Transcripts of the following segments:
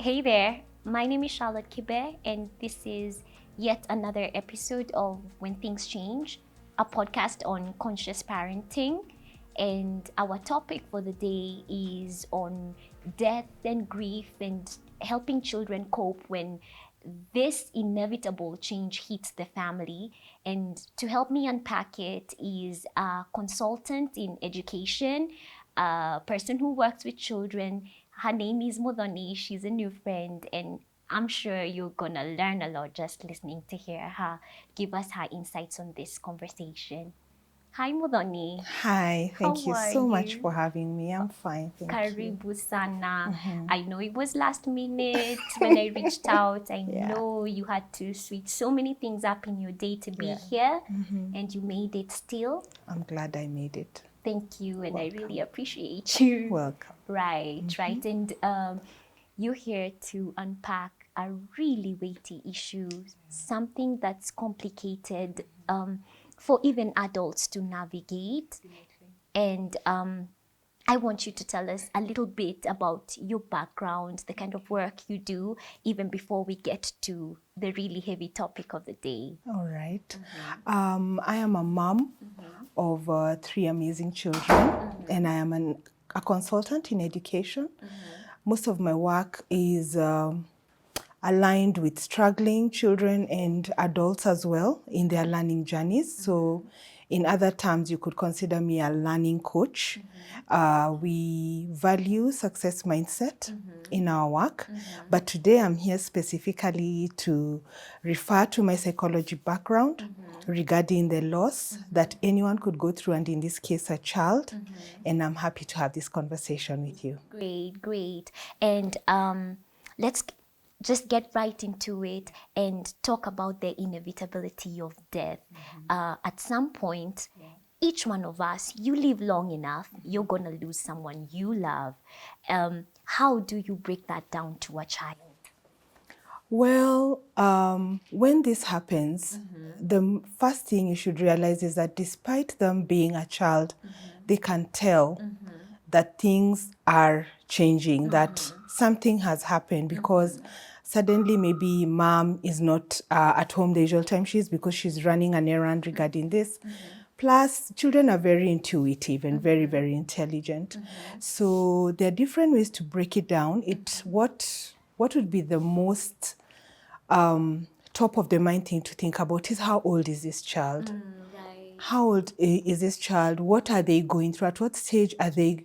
Hey there, my name is Charlotte Kibe, and this is yet another episode of When Things Change, a podcast on conscious parenting. And our topic for the day is on death and grief and helping children cope when this inevitable change hits the family. And to help me unpack it is a consultant in education, a person who works with children. Her name is Modoni. She's a new friend, and I'm sure you're gonna learn a lot just listening to hear her give us her insights on this conversation. Hi, Modoni. Hi, thank How you are so much you? for having me. I'm fine, thank you. Karibu sana. I know it was last minute when I reached out. I Yeah. know you had to switch so many things up in your day to be Yeah. here, and you made it still. I'm glad I made it. Thank you, and I Welcome. really appreciate you. Welcome. Right. And you're here to unpack a really weighty issue, something that's complicated for even adults to navigate. And I want you to tell us a little bit about your background, the kind of work you do, even before we get to the really heavy topic of the day. All right. I am a mom of 3 amazing children, and I am a consultant in education. Most of my work is aligned with struggling children and adults as well in their learning journeys. So in other terms, you could consider me a learning coach. We value success mindset in our work, but today I'm here specifically to refer to my psychology background regarding the loss that anyone could go through, and in this case, a child. And I'm happy to have this conversation with you. Great. And let's just get right into it and talk about the inevitability of death. At some point, each one of us, you live long enough, you're going to lose someone you love. How do you break that down to a child? Well, when this happens, the first thing you should realize is that despite them being a child, they can tell that things are changing, that something has happened, because suddenly maybe mom is not at home the usual time she is because she's running an errand regarding this. Plus, children are very intuitive and very, very intelligent. So there are different ways to break it down. What would be the most top of the mind thing to think about is how old is this child? How old is this child? What are they going through? At what stage are they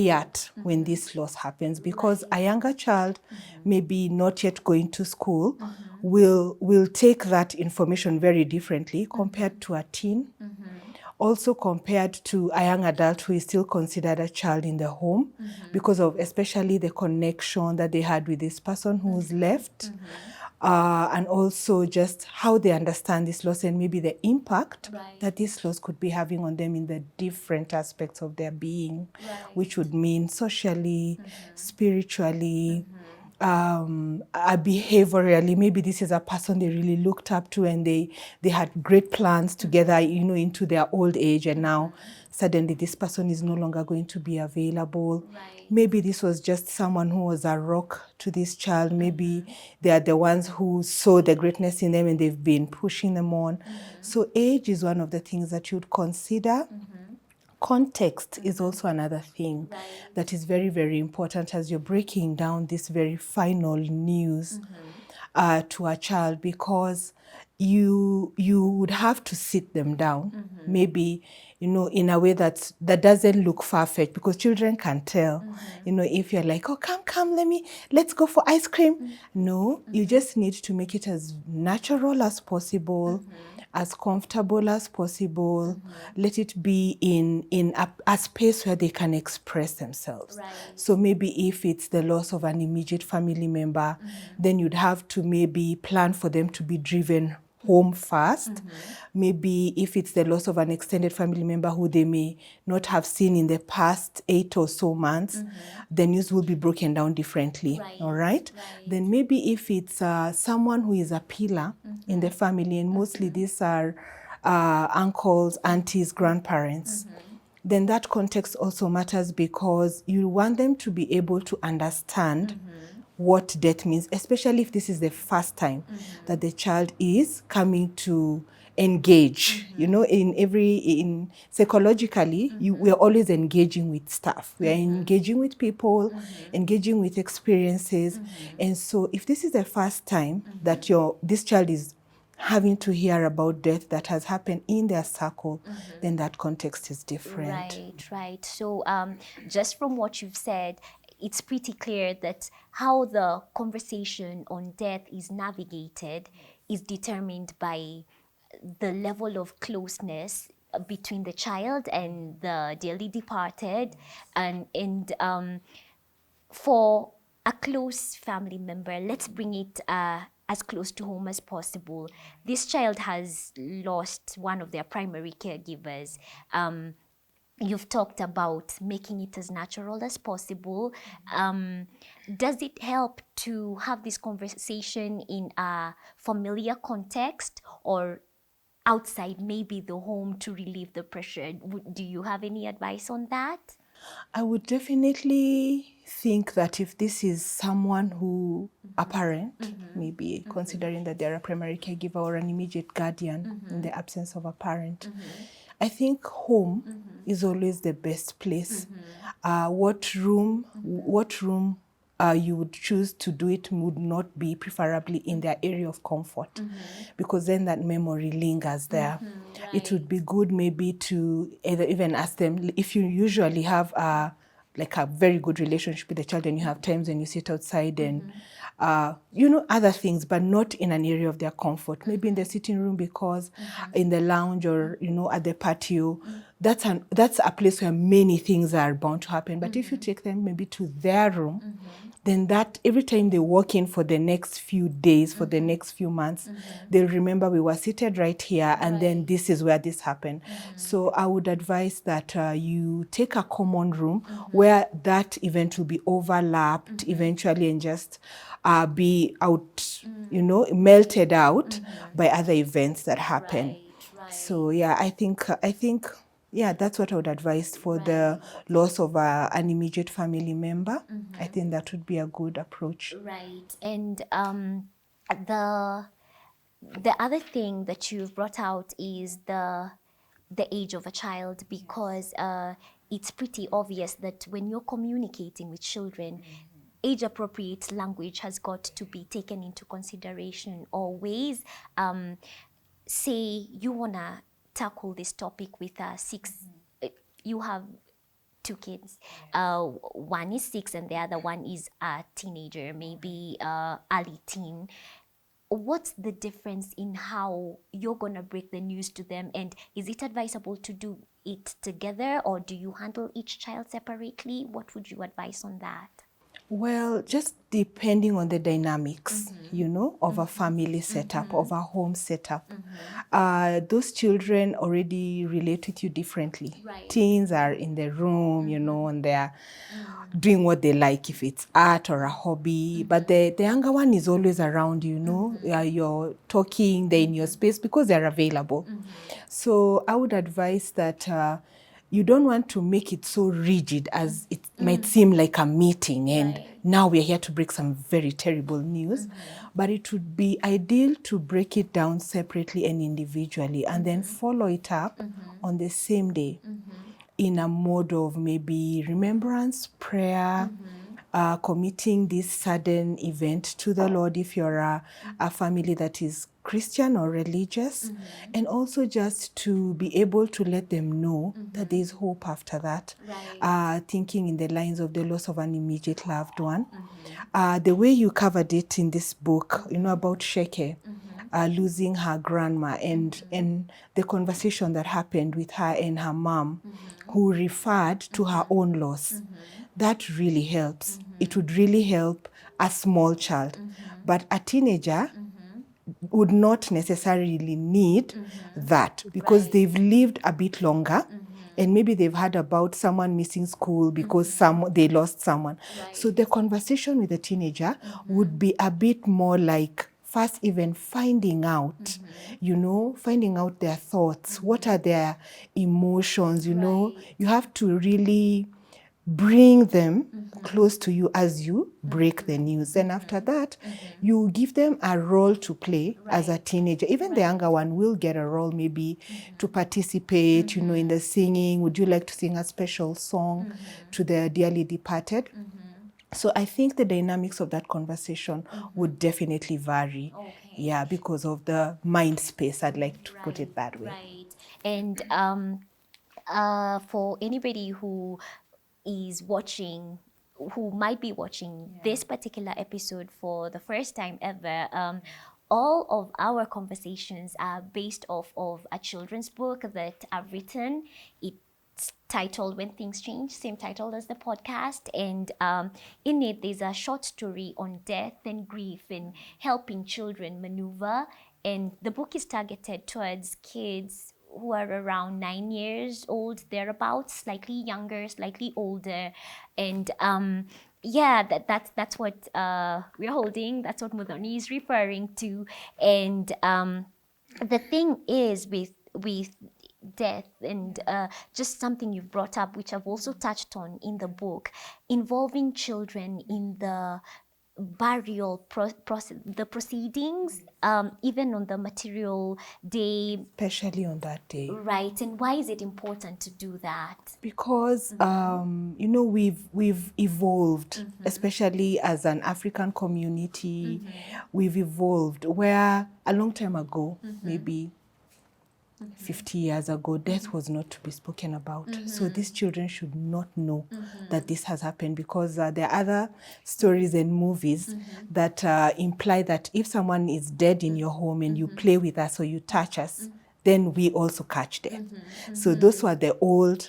at when this loss happens? Because a younger child, maybe not yet going to school, will take that information very differently compared to a teen. Also compared to a young adult who is still considered a child in the home because of especially the connection that they had with this person who's left. And also just how they understand this loss and maybe the impact that this loss could be having on them in the different aspects of their being, which would mean socially, spiritually, behaviorally. Maybe this is a person they really looked up to and they had great plans together, into their old age, and now suddenly this person is no longer going to be available. Maybe this was just someone who was a rock to this child. Maybe they are the ones who saw the greatness in them and they've been pushing them on. So age is one of the things that you'd consider. Context is also another thing that is very, very important as you're breaking down this very final news to a child, because you would have to sit them down, maybe, in a way that doesn't look far-fetched, because children can tell, if you're like, oh, come, let's go for ice cream. No, you just need to make it as natural as possible, as comfortable as possible. Let it be in a space where they can express themselves. So maybe if it's the loss of an immediate family member, then you'd have to maybe plan for them to be driven home first. Maybe if it's the loss of an extended family member who they may not have seen in the past 8 or so months, the news will be broken down differently. All right? Then maybe if it's someone who is a pillar in the family, and mostly these are uncles, aunties, grandparents, then that context also matters, because you want them to be able to understand what death means, especially if this is the first time that the child is coming to engage. You know, in psychologically, we're always engaging with stuff. We are engaging with people, engaging with experiences. And so if this is the first time that this child is having to hear about death that has happened in their circle, then that context is different. Right. So just from what you've said, it's pretty clear that how the conversation on death is navigated is determined by the level of closeness between the child and the dearly departed, and for a close family member, let's bring it as close to home as possible. This child has lost one of their primary caregivers. You've talked about making it as natural as possible. Does it help to have this conversation in a familiar context or outside, maybe the home, to relieve the pressure? Do you have any advice on that? I would definitely think that if this is someone who, a parent, maybe considering that they're a primary caregiver or an immediate guardian in the absence of a parent, I think home is always the best place. What room you would choose to do it would not be preferably in their area of comfort, because then that memory lingers there. It would be good maybe to either even ask them, if you usually have like a very good relationship with the child and you have times when you sit outside and other things, but not in an area of their comfort, maybe in the sitting room, because in the lounge or at the patio, that's a place where many things are bound to happen. But if you take them maybe to their room, then that every time they walk in for the next few days, for the next few months, they'll remember we were seated right here, and then this is where this happened. So I would advise that you take a common room where that event will be overlapped eventually and just be out, melted out by other events that happen. So yeah, I think that's what I would advise for the loss of an immediate family member. I think that would be a good approach. Right. And the other thing that you've brought out is the age of a child, because it's pretty obvious that when you're communicating with children, age appropriate language has got to be taken into consideration always. Say you want to tackle this topic with you have two kids. One is 6 and the other one is a teenager, maybe early teen. What's the difference in how you're going to break the news to them? And is it advisable to do it together, or do you handle each child separately? What would you advise on that? Well, just depending on the dynamics, of a family setup, of a home setup. Those children already relate with you differently. Right. Teens are in the room, and they're doing what they like, if it's art or a hobby. But the younger one is always around, you're talking, they're in your space because they're available. So I would advise that you don't want to make it so rigid as it might seem like a meeting and now we're here to break some very terrible news. But it would be ideal to break it down separately and individually and then follow it up on the same day in a mode of maybe remembrance, prayer, committing this sudden event to the Lord if you're a family that is Christian or religious, and also just to be able to let them know that there is hope after that. Thinking in the lines of the loss of an immediate loved one. The way you covered it in this book, about Sheke, losing her grandma and the conversation that happened with her and her mom, who referred to her own loss. That really helps. It would really help a small child. But a teenager would not necessarily need that, because they've lived a bit longer and maybe they've heard about someone missing school because they lost someone. So the conversation with the teenager would be a bit more like first even finding out, finding out their thoughts. What are their emotions, You have to really bring them close to you as you break the news. Then after that, you give them a role to play as a teenager. Even the younger one will get a role maybe to participate, in the singing. Would you like to sing a special song to the dearly departed? So I think the dynamics of that conversation would definitely vary. Okay. Yeah, because of the mind space, I'd like to put it that way. Right. And for anybody who is watching, who might be watching this particular episode for the first time ever, all of our conversations are based off of a children's book that I've written. It's titled When Things Change, same title as the podcast. And in it, there's a short story on death and grief and helping children maneuver. And the book is targeted towards kids who are around 9 years old, thereabouts, slightly younger, slightly older. And that's what we're holding. That's what Mudhoni is referring to. And the thing is with death and just something you've brought up, which I've also touched on in the book, involving children in the burial the proceedings, even on the material day, Especially on that day. right? And why is it important to do that? Because we've evolved, especially as an African community. We've evolved where a long time ago, maybe 50 years ago, death was not to be spoken about. So these children should not know that this has happened, because there are other stories and movies that imply that if someone is dead in your home and you play with us or you touch us, then we also catch death. So those were the old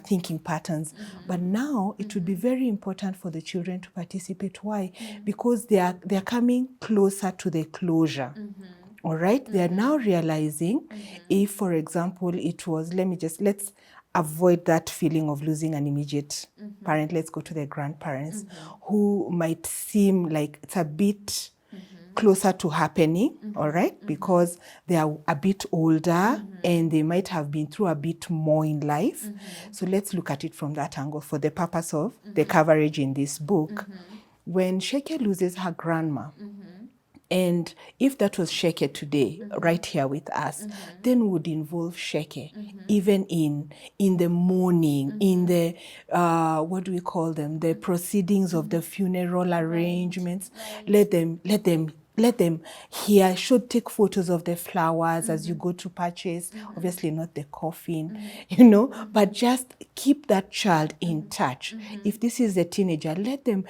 thinking patterns. But now it would be very important for the children to participate. Why? Because they are coming closer to the closure. All right? They are now realizing if, for example, it was, let's avoid that feeling of losing an immediate parent. Let's go to the grandparents who might seem like it's a bit closer to happening, all right? Because they are a bit older and they might have been through a bit more in life. So let's look at it from that angle for the purpose of the coverage in this book. When Sheke loses her grandma, and if that was Sheke today, right here with us, then would involve Sheke, even in the morning, in the, what do we call them, the proceedings of the funeral arrangements. Let them hear, should take photos of the flowers as you go to purchase, obviously not the coffin, but just keep that child in touch. If this is a teenager, let them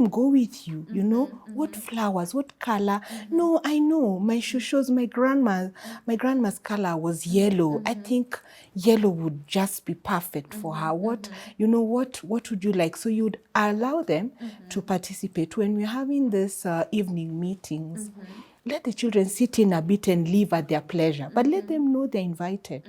go with you, what flowers, what color. No, I know, my shows, my grandma's color was yellow. I think yellow would just be perfect for her. What would you like? So you'd allow them to participate. When we're having this evening meetings, let the children sit in a bit and leave at their pleasure, but let them know they're invited.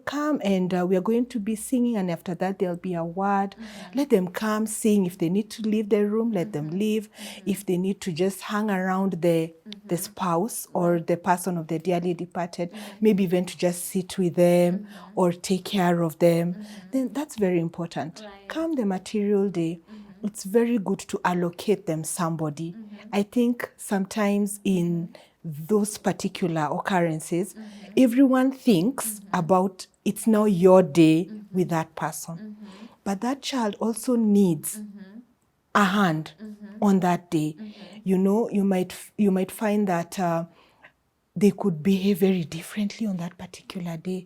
Come and we are going to be singing, and after that there'll be a word. Let them come sing. If they need to leave the room, let them leave. If they need to just hang around the spouse or the person of the dearly departed, maybe even to just sit with them or take care of them, then that's very important. Come the material day, it's very good to allocate them somebody. I think sometimes in those particular occurrences, everyone thinks about it's now your day with that person. But that child also needs a hand on that day. You might find that they could behave very differently on that particular day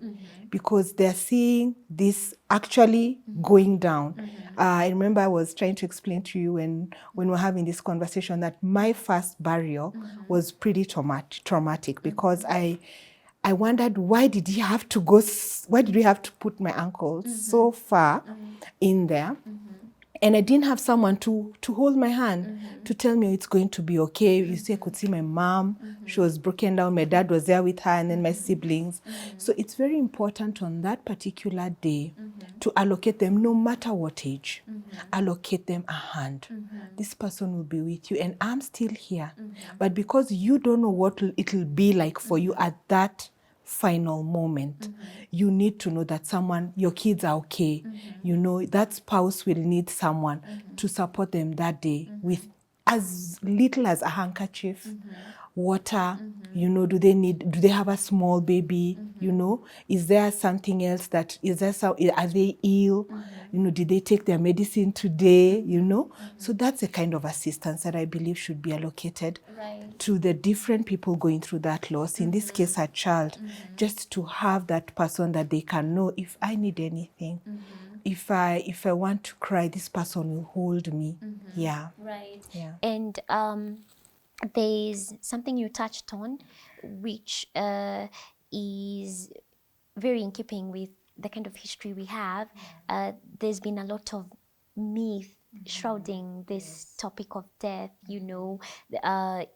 because they're seeing this actually going down. I remember I was trying to explain to you when we were having this conversation that my first burial was pretty traumatic because I wondered why did we have to put my uncle so far in there? And I didn't have someone to hold my hand, to tell me it's going to be okay. You see, I could see my mom. She was broken down. My dad was there with her, and then my siblings. So it's very important on that particular day to allocate them, no matter what age. Allocate them a hand. This person will be with you, and I'm still here. But because you don't know what it'll be like for you at that final moment. You need to know that your kids are okay. You know, that spouse will need someone to support them that day with as little as a handkerchief, water, you know, do they have a small baby, you know, is there something else are they ill, you know, did they take their medicine today, you know? So that's the kind of assistance that I believe should be allocated to the different people going through that loss, in this case a child, just to have that person that they can know, if I need anything, if I want to cry, this person will hold me. Yeah. Right. Yeah. And there's something you touched on, which is very in keeping with the kind of history we have. There's been a lot of myth shrouding this topic of death. You know,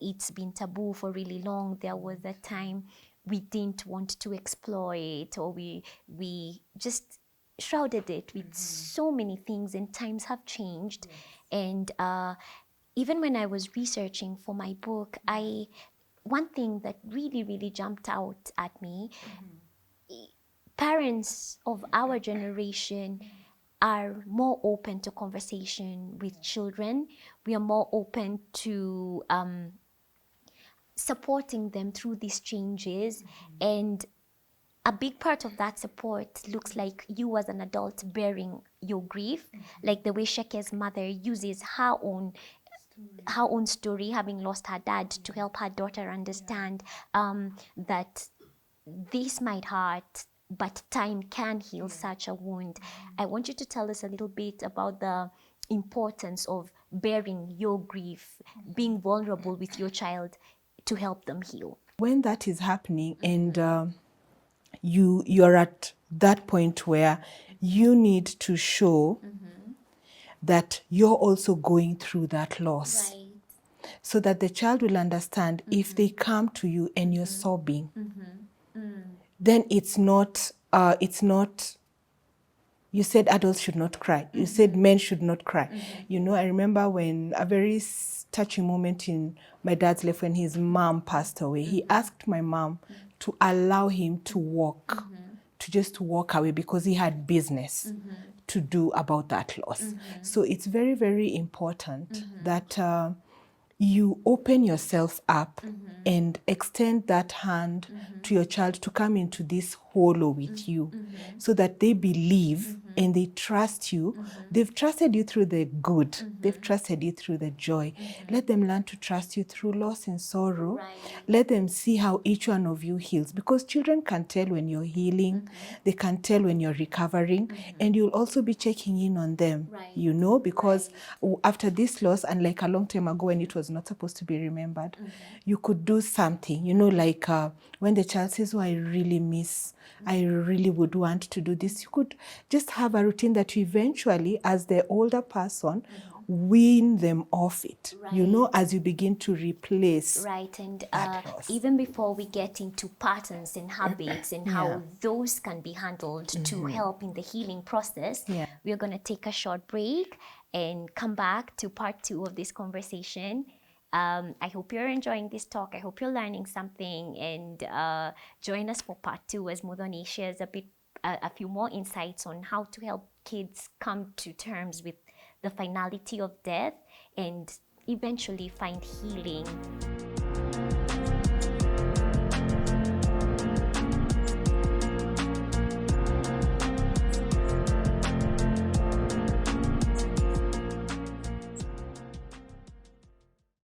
it's been taboo for really long. There was a time we didn't want to exploit, or we just shrouded it with so many things, and times have changed. And even when I was researching for my book, one thing that really jumped out at me, parents of our generation are more open to conversation with children. We are more open to supporting them through these changes. And a big part of that support looks like you as an adult bearing your grief, like the way Sheke's mother uses her own story, having lost her dad, to help her daughter understand that this might hurt, but time can heal such a wound. I want you to tell us a little bit about the importance of bearing your grief, being vulnerable with your child to help them heal. When that is happening, and you're at that point where you need to show that you're also going through that loss, so that the child will understand. If they come to you and you're sobbing, then it's not you said adults should not cry. You said men should not cry. You know, I remember when a very touching moment in my dad's life, when his mom passed away, he asked my mom to allow him to walk, to just walk away, because he had business to do about that loss. So it's very important that you open yourself up and extend that hand to your child to come into this hollow with you, so that they believe and they trust you. They've trusted you through the good. They've trusted you through the joy. Let them learn to trust you through loss and sorrow. Let them see how each one of you heals, because children can tell when you're healing. They can tell when you're recovering, and you'll also be checking in on them, you know, because after this loss, and like a long time ago when it was not supposed to be remembered, you could do something, you know, like when the child says, oh, I really would want to do this, you could just have a routine that you eventually, as the older person, wean them off it, you know, as you begin to replace. And even before we get into patterns and habits and how those can be handled to help in the healing process, we're going to take a short break and come back to part 2 of this conversation. I hope you're enjoying this talk. I hope you're learning something, and join us for part 2 as Mudhoni shares a few more insights on how to help kids come to terms with the finality of death and eventually find healing.